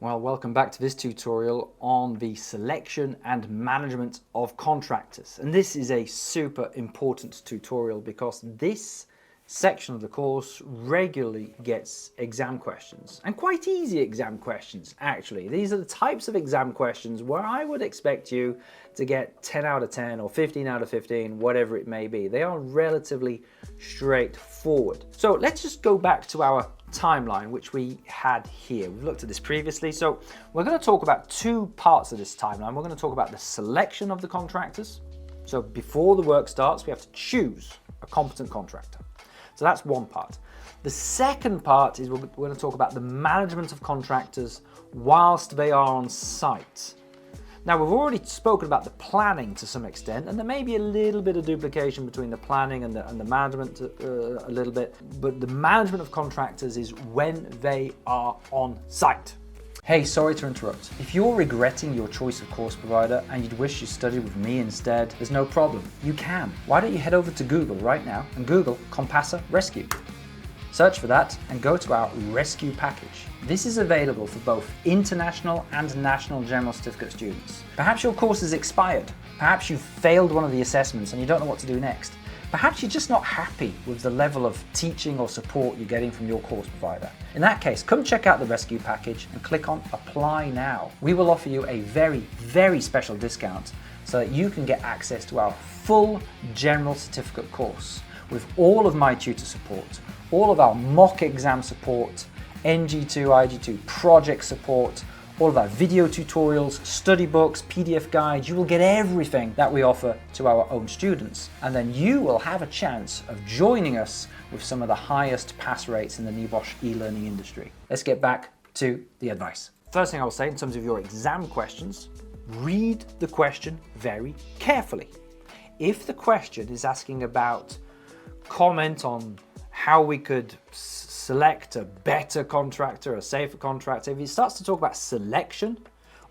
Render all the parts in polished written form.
Well, welcome back to this tutorial on the selection and management of contractors. And this is a super important tutorial because this section of the course regularly gets exam questions, and quite easy exam questions actually. These are the types of exam questions where I would expect you to get 10 out of 10 or 15 out of 15, whatever it may be. They are relatively straightforward. So let's just go back to our timeline which we had here. We've looked at this previously. So we're going to talk about two parts of this timeline. We're going to talk about the selection of the contractors. So before the work starts, we have to choose a competent contractor. So that's one part. The second part is we're going to talk about the management of contractors whilst they are on site. Now, we've already spoken about the planning to some extent, and there may be a little bit of duplication between the planning and the management a little bit, but the management of contractors is when they are on site. Hey, sorry to interrupt. If you're regretting your choice of course provider and you'd wish you studied with me instead, there's no problem. You can. Why don't you head over to Google right now and Google Compassa Rescue. Search for that and go to our Rescue package. This is available for both international and national General Certificate students. Perhaps your course is expired. Perhaps you've failed one of the assessments and you don't know what to do next. Perhaps you're just not happy with the level of teaching or support you're getting from your course provider. In that case, come check out the Rescue package and click on Apply Now. We will offer you a very, very special discount so that you can get access to our full General Certificate course with all of my tutor support, all of our mock exam support, NG2, IG2 project support, all of our video tutorials, study books, PDF guides. You will get everything that we offer to our own students. And then you will have a chance of joining us with some of the highest pass rates in the NEBOSH e-learning industry. Let's get back to the advice. First thing I will say in terms of your exam questions, read the question very carefully. If the question is asking about comment on how we could select a better contractor, a safer contractor, if it starts to talk about selection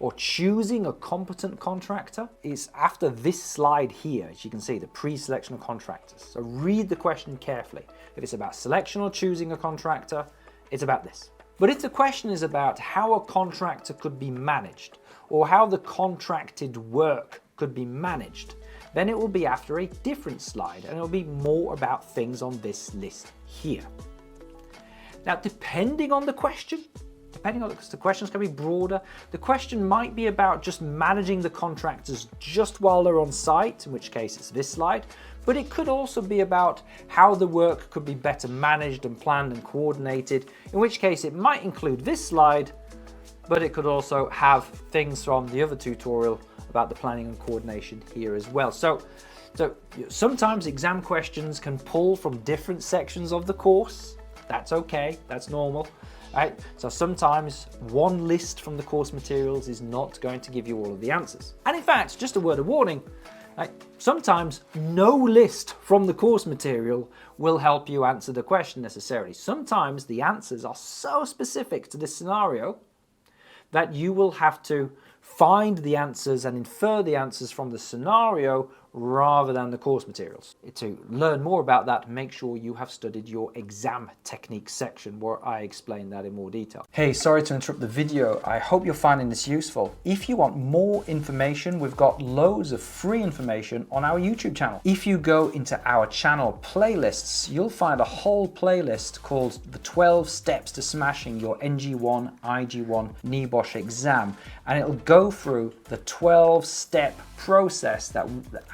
or choosing a competent contractor, it's after this slide here, as you can see, the pre-selection of contractors. So read the question carefully. If it's about selection or choosing a contractor, it's about this. But if the question is about how a contractor could be managed or how the contracted work could be managed, then it will be after a different slide and it will be more about things on this list here. Now, depending on the question, because the questions can be broader, the question might be about just managing the contractors just while they're on site, in which case it's this slide, but it could also be about how the work could be better managed and planned and coordinated, in which case it might include this slide, but it could also have things from the other tutorial about the planning and coordination here as well. So sometimes exam questions can pull from different sections of the course. That's okay, that's normal, right? So sometimes one list from the course materials is not going to give you all of the answers. And in fact, just a word of warning, right? Sometimes no list from the course material will help you answer the question necessarily. Sometimes the answers are so specific to this scenario that you will have to find the answers and infer the answers from the scenario rather than the course materials. To learn more about that, make sure you have studied your exam technique section where I explain that in more detail. Hey, sorry to interrupt the video. I hope you're finding this useful. If you want more information, we've got loads of free information on our YouTube channel. If you go into our channel playlists, you'll find a whole playlist called the 12 Steps to Smashing Your NG1, IG1, NEBOSH exam. And it'll go through the 12-step process that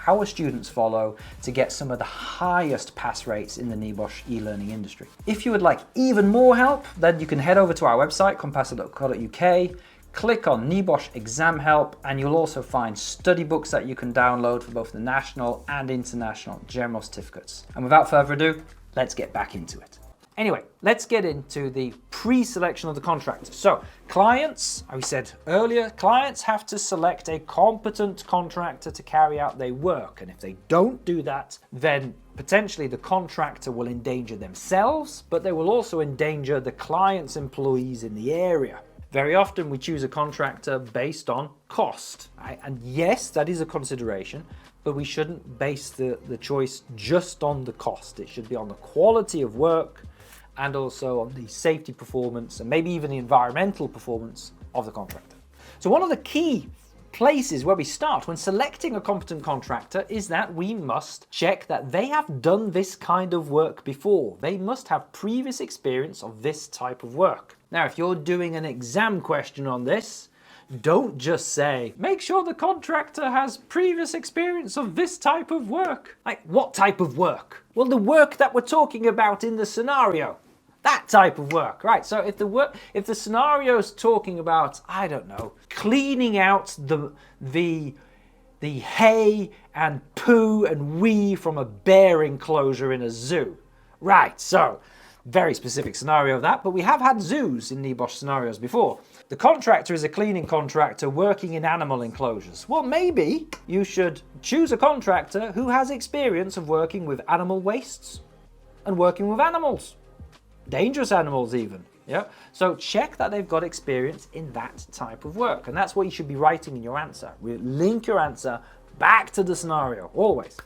our students follow to get some of the highest pass rates in the NEBOSH e-learning industry. If you would like even more help, then you can head over to our website, compassa.co.uk, click on NEBOSH Exam Help, and you'll also find study books that you can download for both the national and international General Certificates. And without further ado, let's get back into it. Anyway, let's get into the pre-selection of the contractor. So clients, as we said earlier, clients have to select a competent contractor to carry out their work. And if they don't do that, then potentially the contractor will endanger themselves, but they will also endanger the client's employees in the area. Very often we choose a contractor based on cost, right? And yes, that is a consideration, but we shouldn't base the choice just on the cost. It should be on the quality of work and also on the safety performance and maybe even the environmental performance of the contractor. So one of the key places where we start when selecting a competent contractor is that we must check that they have done this kind of work before. They must have previous experience of this type of work. Now, if you're doing an exam question on this, don't just say, make sure the contractor has previous experience of this type of work. Like, what type of work? Well, the work that we're talking about in the scenario. That type of work, right? So if the scenario is talking about, I don't know, cleaning out the hay and poo and wee from a bear enclosure in a zoo, right? So very specific scenario of that, but we have had zoos in NEBOSH scenarios before. The contractor is a cleaning contractor working in animal enclosures. Well, maybe you should choose a contractor who has experience of working with animal wastes and working with animals. Dangerous animals even, yeah? So check that they've got experience in that type of work, and that's what you should be writing in your answer. We link your answer back to the scenario, always.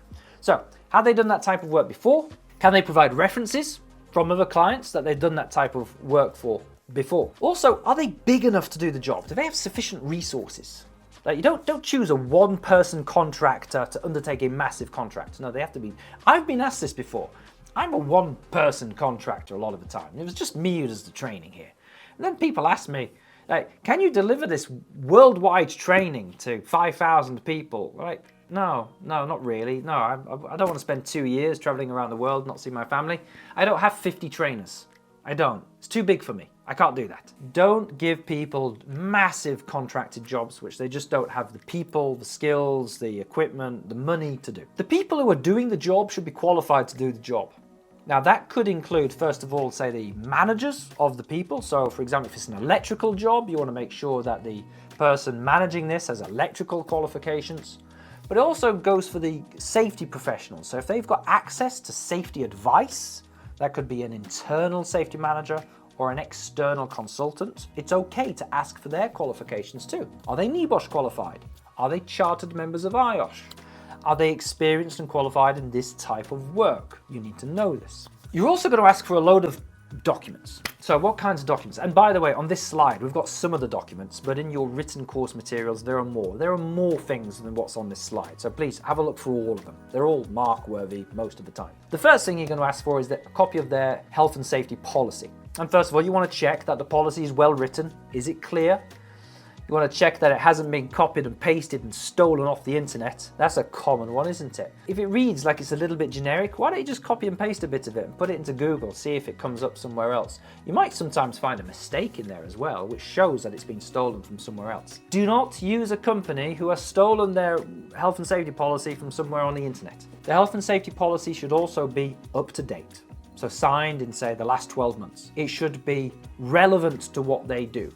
So, have they done that type of work before? Can they provide references from other clients that they've done that type of work for before? Also, are they big enough to do the job? Do they have sufficient resources? Like, you don't choose a one-person contractor to undertake a massive contract. No, they have to be. I've been asked this before. I'm a one-person contractor a lot of the time. It was just me who does the training here. And then people ask me, like, can you deliver this worldwide training to 5,000 people? Like, no, not really. No, I don't want to spend 2 years traveling around the world, not seeing my family. I don't have 50 trainers. I don't. It's too big for me. I can't do that. Don't give people massive contracted jobs which they just don't have the people, the skills, the equipment, the money to do. The people who are doing the job should be qualified to do the job. Now that could include, first of all, say the managers of the people. So for example, if it's an electrical job, you want to make sure that the person managing this has electrical qualifications. But it also goes for the safety professionals. So if they've got access to safety advice, that could be an internal safety manager or an external consultant. It's okay to ask for their qualifications too. Are they NEBOSH qualified? Are they chartered members of IOSH? Are they experienced and qualified in this type of work? You need to know this. You're also going to ask for a load of documents. So what kinds of documents? And by the way, on this slide, we've got some of the documents, but in your written course materials, there are more. There are more things than what's on this slide. So please have a look through all of them. They're all mark-worthy most of the time. The first thing you're going to ask for is a copy of their health and safety policy. And first of all, you want to check that the policy is well written. Is it clear? You want to check that it hasn't been copied and pasted and stolen off the internet. That's a common one, isn't it? If it reads like it's a little bit generic, why don't you just copy and paste a bit of it and put it into Google, see if it comes up somewhere else. You might sometimes find a mistake in there as well, which shows that it's been stolen from somewhere else. Do not use a company who has stolen their health and safety policy from somewhere on the internet. The health and safety policy should also be up to date. So signed in, say, the last 12 months. It should be relevant to what they do.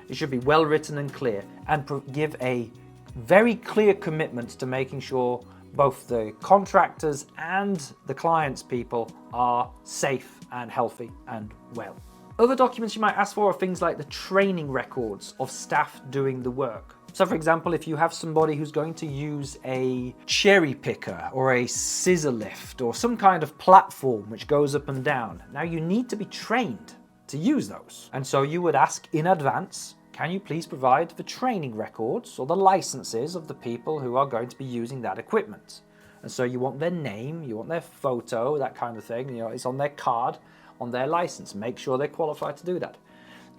It should be well written and clear, and give a very clear commitment to making sure both the contractors and the clients' people are safe and healthy and well. Other documents you might ask for are things like the training records of staff doing the work. So for example, if you have somebody who's going to use a cherry picker or a scissor lift or some kind of platform which goes up and down, now you need to be trained to use those. And so you would ask in advance, can you please provide the training records or the licenses of the people who are going to be using that equipment? And so you want their name, you want their photo, that kind of thing. You know, it's on their card, on their license. Make sure they're qualified to do that.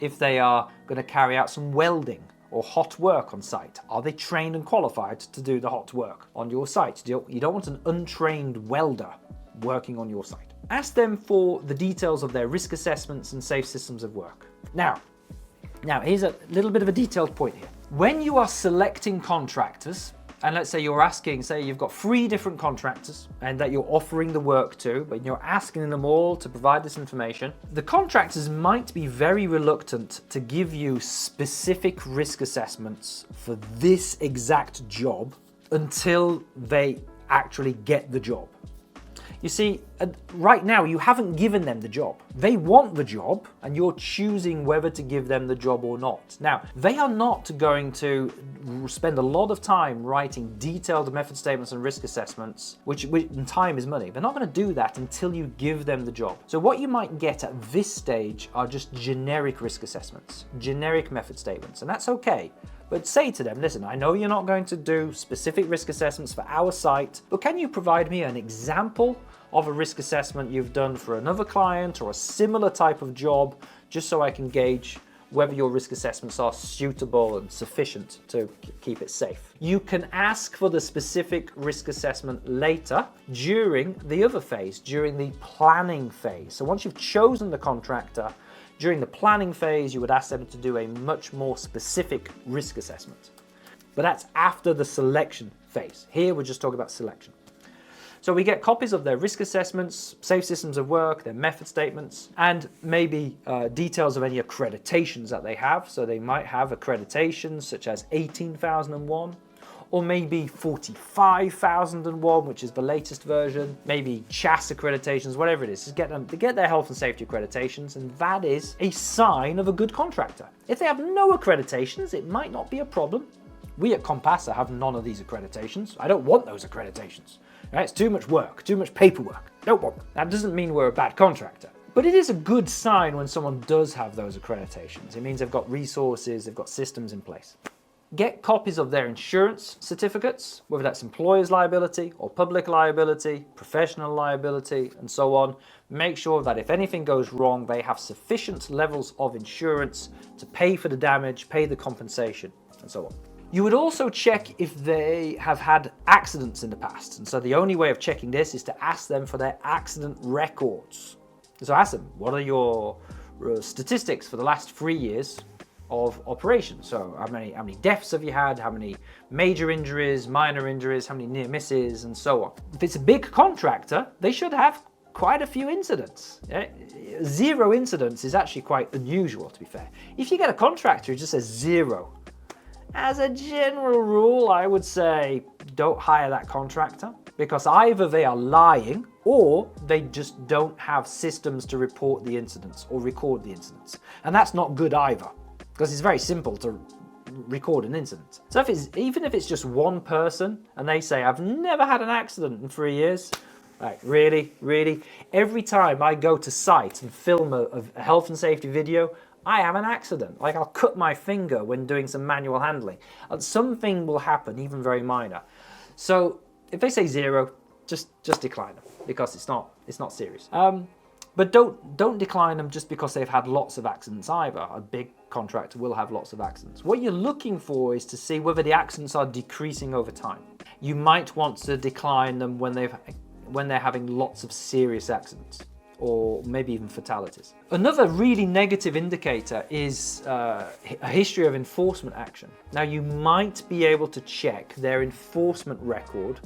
If they are going to carry out some welding or hot work on site, are they trained and qualified to do the hot work on your site? You don't want an untrained welder working on your site. Ask them for the details of their risk assessments and safe systems of work. Now, here's a little bit of a detailed point here. When you are selecting contractors, and let's say you're asking, say you've got 3 different contractors and that you're offering the work to, but you're asking them all to provide this information, the contractors might be very reluctant to give you specific risk assessments for this exact job until they actually get the job. You see, right now you haven't given them the job. They want the job and you're choosing whether to give them the job or not. Now, they are not going to spend a lot of time writing detailed method statements and risk assessments, which and time is money. They're not going to do that until you give them the job. So what you might get at this stage are just generic risk assessments, generic method statements, and that's okay. But say to them, listen, I know you're not going to do specific risk assessments for our site, but can you provide me an example of a risk assessment you've done for another client or a similar type of job, just so I can gauge whether your risk assessments are suitable and sufficient to keep it safe. You can ask for the specific risk assessment later during the other phase, during the planning phase. So once you've chosen the contractor, during the planning phase, you would ask them to do a much more specific risk assessment. But that's after the selection phase. Here we're just talking about selection. So we get copies of their risk assessments, safe systems of work, their method statements, and maybe details of any accreditations that they have. So they might have accreditations such as 18,001, or maybe 45,001, which is the latest version, maybe CHAS accreditations, whatever it is. Just get them to get their health and safety accreditations, and that is a sign of a good contractor. If they have no accreditations, it might not be a problem. We at Compassa have none of these accreditations. I don't want those accreditations. Right? It's too much work, too much paperwork. Don't want them. That doesn't mean we're a bad contractor. But it is a good sign when someone does have those accreditations. It means they've got resources, they've got systems in place. Get copies of their insurance certificates, whether that's employer's liability or public liability, professional liability, and so on. Make sure that if anything goes wrong, they have sufficient levels of insurance to pay for the damage, pay the compensation, and so on. You would also check if they have had accidents in the past. And so the only way of checking this is to ask them for their accident records. So ask them, what are your statistics for the last 3 years of operation? So how many deaths have you had, how many major injuries, minor injuries, how many near misses, and so on. If it's a big contractor, they should have quite a few incidents. Yeah? 0 incidents is actually quite unusual, to be fair. If you get a contractor who just says 0, as a general rule, I would say don't hire that contractor, because either they are lying or they just don't have systems to report the incidents or record the incidents. And that's not good either, because it's very simple to record an incident. So even if it's just one person and they say, I've never had an accident in 3 years, like really? Every time I go to site and film a health and safety video, I have an accident. Like I'll cut my finger when doing some manual handling. And something will happen, even very minor. So if they say 0, just decline them, because it's not serious. But don't decline them just because they've had lots of accidents either. A big contractor will have lots of accidents. What you're looking for is to see whether the accidents are decreasing over time. You might want to decline them when they're having lots of serious accidents, or maybe even fatalities. Another really negative indicator is a history of enforcement action. Now you might be able to check their enforcement record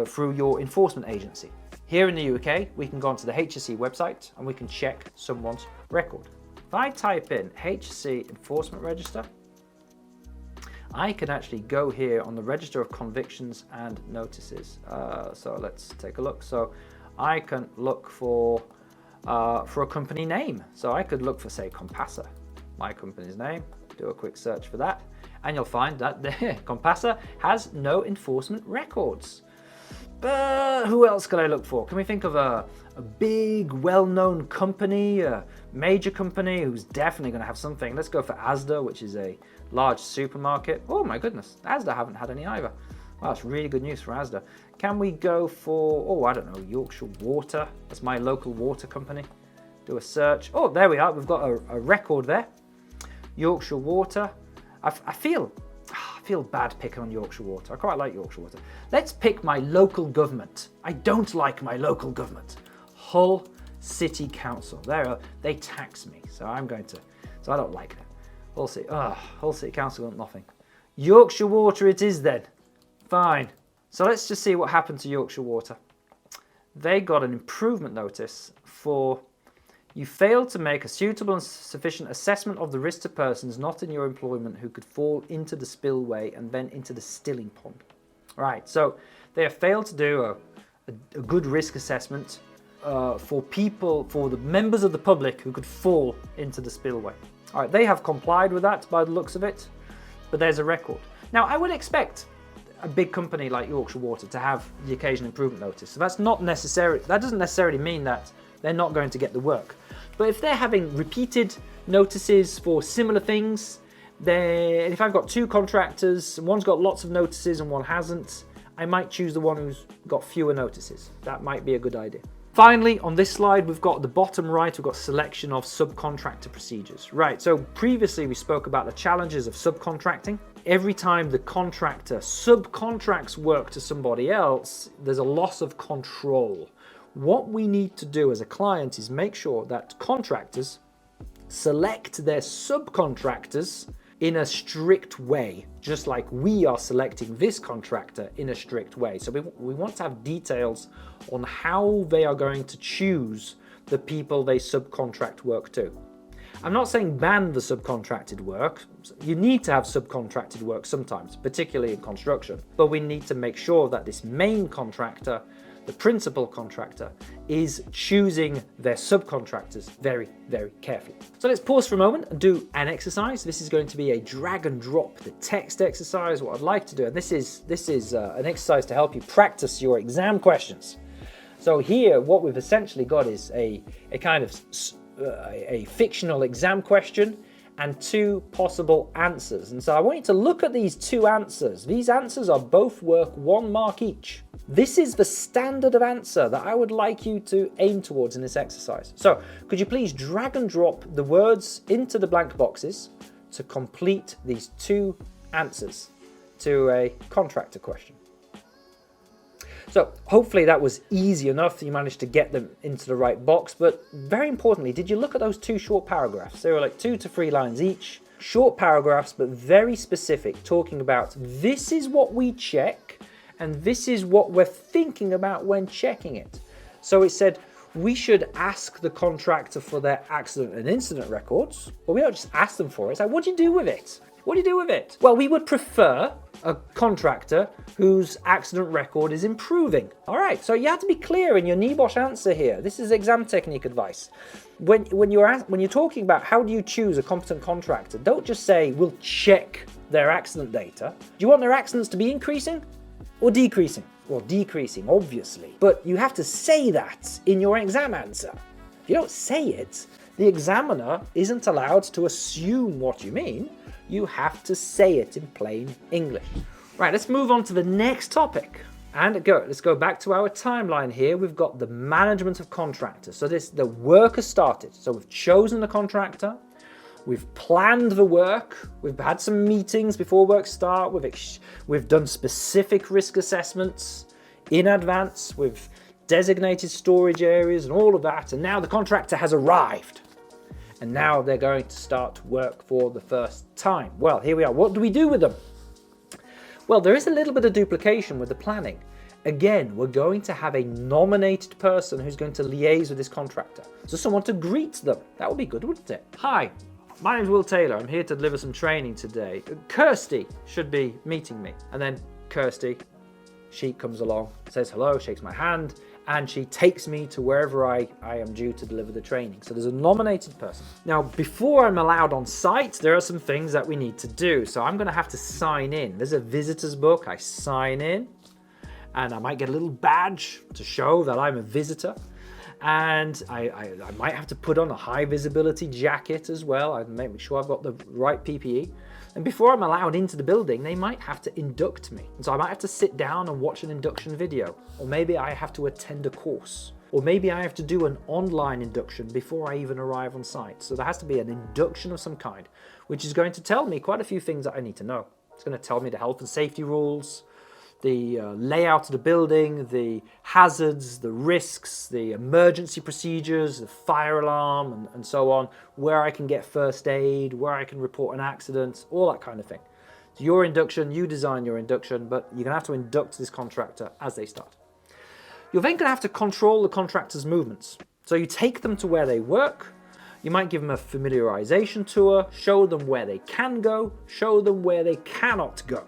through your enforcement agency. Here in the UK, we can go onto the HSE website and we can check someone's record. If I type in HSE Enforcement Register, I can actually go here on the Register of Convictions and Notices. So let's take a look. So I can look for a company name. So I could look for, say, Compassa, my company's name, do a quick search for that, and you'll find that Compassa has no enforcement records. But who else could I look for? Can we think of a big, well-known company, a major company who's definitely going to have something? Let's go for Asda, which is a large supermarket. Oh my goodness, Asda haven't had any either. Well, that's really good news for Asda. Can we go for, oh, I don't know, Yorkshire Water? That's my local water company. Do a search. Oh, there we are. We've got a record there. Yorkshire Water. I feel bad picking on Yorkshire Water. I quite like Yorkshire Water. Let's pick my local government. I don't like my local government. Hull City Council. They tax me, so I don't like them. Hull City Council want nothing. Yorkshire Water it is then. Fine. So let's just see what happened to Yorkshire Water. They got an improvement notice for you failed to make a suitable and sufficient assessment of the risk to persons not in your employment who could fall into the spillway and then into the stilling pond. Right, so they have failed to do a a good risk assessment for the members of the public who could fall into the spillway. All right, they have complied with that by the looks of it, but there's a record. Now, I would expect a big company like Yorkshire Water to have the occasion improvement notice. So that doesn't necessarily mean that they're not going to get the work. But if they're having repeated notices for similar things, then if I've got two contractors, and one's got lots of notices and one hasn't, I might choose the one who's got fewer notices. That might be a good idea. Finally, on this slide, we've got the bottom right, we've got selection of subcontractor procedures. Right, so previously we spoke about the challenges of subcontracting. Every time the contractor subcontracts work to somebody else, there's a loss of control. What we need to do as a client is make sure that contractors select their subcontractors in a strict way, just like we are selecting this contractor in a strict way. So we want to have details on how they are going to choose the people they subcontract work to. I'm not saying ban the subcontracted work. You need to have subcontracted work sometimes, particularly in construction, but we need to make sure that this main contractor, the principal contractor, is choosing their subcontractors very, very carefully. So let's pause for a moment and do an exercise. This is going to be a drag and drop the text exercise. What I'd like to do, and this is an exercise to help you practice your exam questions. So here, what we've essentially got is a kind of a fictional exam question and two possible answers. And so I want you to look at these two answers. These answers are both worth 1 mark each. This is the standard of answer that I would like you to aim towards in this exercise. So could you please drag and drop the words into the blank boxes to complete these two answers to a contractor question. So hopefully that was easy enough that you managed to get them into the right box, but very importantly, did you look at those two short paragraphs? They were like 2 to 3 lines each, short paragraphs, but very specific, talking about this is what we check and this is what we're thinking about when checking it. So it said we should ask the contractor for their accident and incident records, but we don't just ask them for it. It's like, what do you do with it? What do you do with it? Well, we would prefer a contractor whose accident record is improving. All right, so you have to be clear in your NEBOSH answer here. This is exam technique advice. When you're talking about how do you choose a competent contractor, don't just say we'll check their accident data. Do you want their accidents to be increasing or decreasing? Well, decreasing, obviously, but you have to say that in your exam answer. If you don't say it, the examiner isn't allowed to assume what you mean. You have to say it in plain English. Right, let's move on to the next topic. And let's go back to our timeline here. We've got the management of contractors. So the work has started. So we've chosen the contractor. We've planned the work. We've had some meetings before work start. We've done specific risk assessments in advance. We've designated storage areas and all of that. And now the contractor has arrived. And now they're going to start work for the first time. Well, here we are. What do we do with them? Well, there is a little bit of duplication with the planning. Again, we're going to have a nominated person who's going to liaise with this contractor. So someone to greet them. That would be good, wouldn't it? Hi, my name's Will Taylor. I'm here to deliver some training today. Kirsty should be meeting me. And then Kirsty, she comes along, says hello, shakes my hand, and she takes me to wherever I am due to deliver the training. So there's a nominated person. Now, before I'm allowed on site, there are some things that we need to do. So I'm gonna have to sign in. There's a visitor's book, I sign in, and I might get a little badge to show that I'm a visitor. And I might have to put on a high visibility jacket as well. I make sure I've got the right PPE. And before I'm allowed into the building, they might have to induct me. And so I might have to sit down and watch an induction video. Or maybe I have to attend a course. Or maybe I have to do an online induction before I even arrive on site. So there has to be an induction of some kind, which is going to tell me quite a few things that I need to know. It's going to tell me the health and safety rules, the layout of the building, the hazards, the risks, the emergency procedures, the fire alarm, and so on, where I can get first aid, where I can report an accident, all that kind of thing. So your induction, you design your induction, but you're going to have to induct this contractor as they start. You're then going to have to control the contractor's movements. So you take them to where they work. You might give them a familiarization tour, show them where they can go, show them where they cannot go.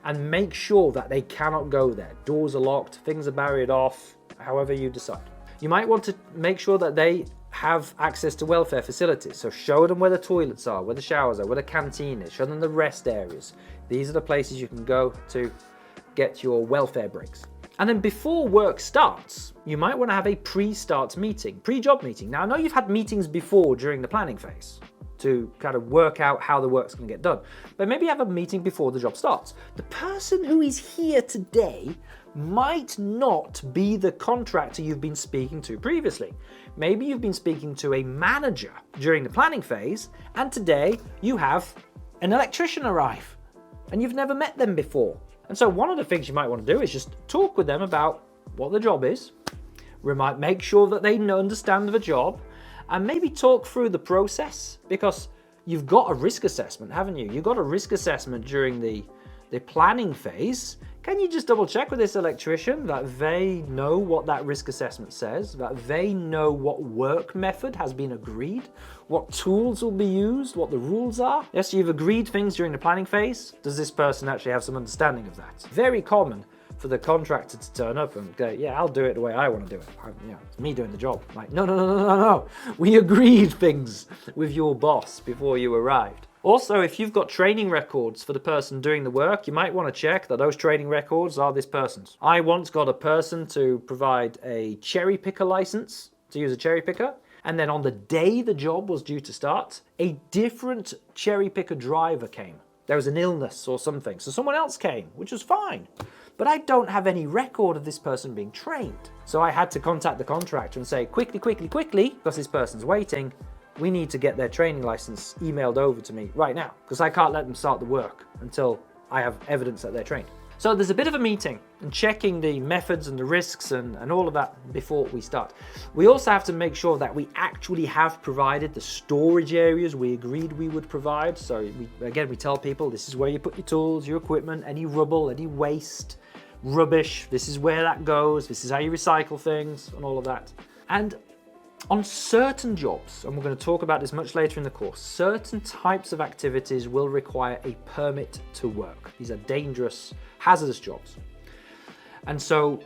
and make sure that they cannot go there. Doors are locked, things are barriered off, however you decide. You might want to make sure that they have access to welfare facilities. So show them where the toilets are, where the showers are, where the canteen is, show them the rest areas. These are the places you can go to get your welfare breaks. And then before work starts, you might want to have a pre-start meeting, pre-job meeting. Now I know you've had meetings before during the planning phase to kind of work out how the work's going to get done, but maybe have a meeting before the job starts. The person who is here today might not be the contractor you've been speaking to previously. Maybe you've been speaking to a manager during the planning phase, and today you have an electrician arrive and you've never met them before. And so one of the things you might want to do is just talk with them about what the job is, make sure that they understand the job, and maybe talk through the process, because you've got a risk assessment, haven't you? You've got a risk assessment during the planning phase. Can you just double check with this electrician that they know what that risk assessment says, that they know what work method has been agreed, what tools will be used, what the rules are? Yes, you've agreed things during the planning phase. Does this person actually have some understanding of that? It's very common for the contractor to turn up and go, yeah, I'll do it the way I want to do it. It's me doing the job. Like, no. We agreed things with your boss before you arrived. Also, if you've got training records for the person doing the work, you might want to check that those training records are this person's. I once got a person to provide a cherry picker license to use a cherry picker. And then on the day the job was due to start, a different cherry picker driver came. There was an illness or something. So someone else came, which was fine. But I don't have any record of this person being trained. So I had to contact the contractor and say, quickly, because this person's waiting, we need to get their training license emailed over to me right now, because I can't let them start the work until I have evidence that they're trained. So there's a bit of a meeting and checking the methods and the risks and all of that before we start. We also have to make sure that we actually have provided the storage areas we agreed we would provide. So we tell people this is where you put your tools, your equipment, any rubble, any waste, rubbish, this is where that goes, this is how you recycle things and all of that. And on certain jobs, and we're going to talk about this much later in the course, certain types of activities will require a permit to work. These are dangerous, hazardous jobs. And so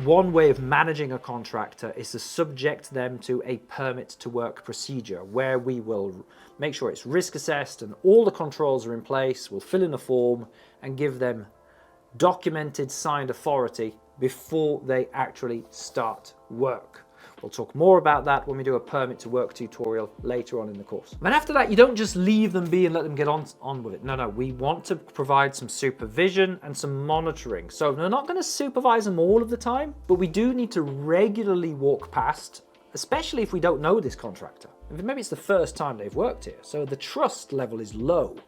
one way of managing a contractor is to subject them to a permit to work procedure, where we will make sure it's risk assessed and all the controls are in place. We'll fill in a form and give them documented, signed authority before they actually start work. We'll talk more about that when we do a permit to work tutorial later on in the course. And after that, you don't just leave them be and let them get on with it. No, we want to provide some supervision and some monitoring. So we're not going to supervise them all of the time, but we do need to regularly walk past, especially if we don't know this contractor. Maybe it's the first time they've worked here, so the trust level is low.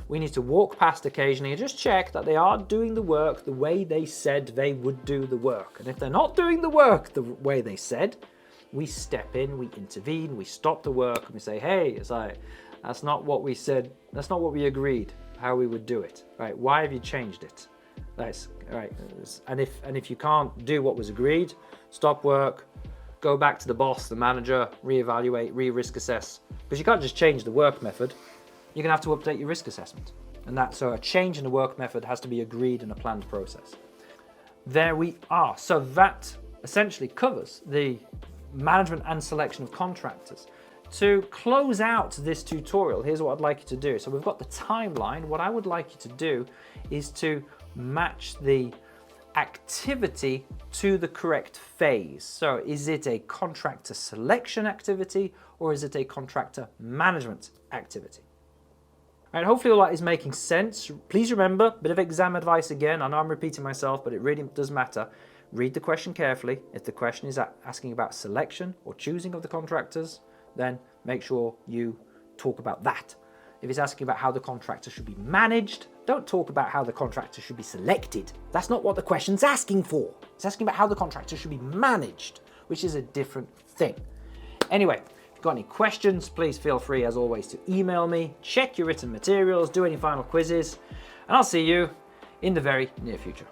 We need to walk past occasionally and just check that they are doing the work the way they said they would do the work. And if they're not doing the work the way they said, we step in, we intervene, we stop the work and we say, hey, that's not what we said, that's not what we agreed, how we would do it. Right? Why have you changed it? That's right. And if you can't do what was agreed, stop work, go back to the boss, the manager, reevaluate, re-risk assess. Because you can't just change the work method. You're going to have to update your risk assessment. So a change in the work method has to be agreed in a planned process. There we are. So that essentially covers the management and selection of contractors. To close out this tutorial, here's what I'd like you to do. So we've got the timeline. What I would like you to do is to match the activity to the correct phase. So is it a contractor selection activity or is it a contractor management activity? And hopefully all that is making sense. Please remember, a bit of exam advice again. I know I'm repeating myself, but it really does matter. Read the question carefully. If the question is asking about selection or choosing of the contractors, then make sure you talk about that. If it's asking about how the contractor should be managed, don't talk about how the contractor should be selected. That's not what the question's asking for. It's asking about how the contractor should be managed, which is a different thing. Anyway, got any questions, please feel free as always to email me, check your written materials, do any final quizzes, and I'll see you in the very near future.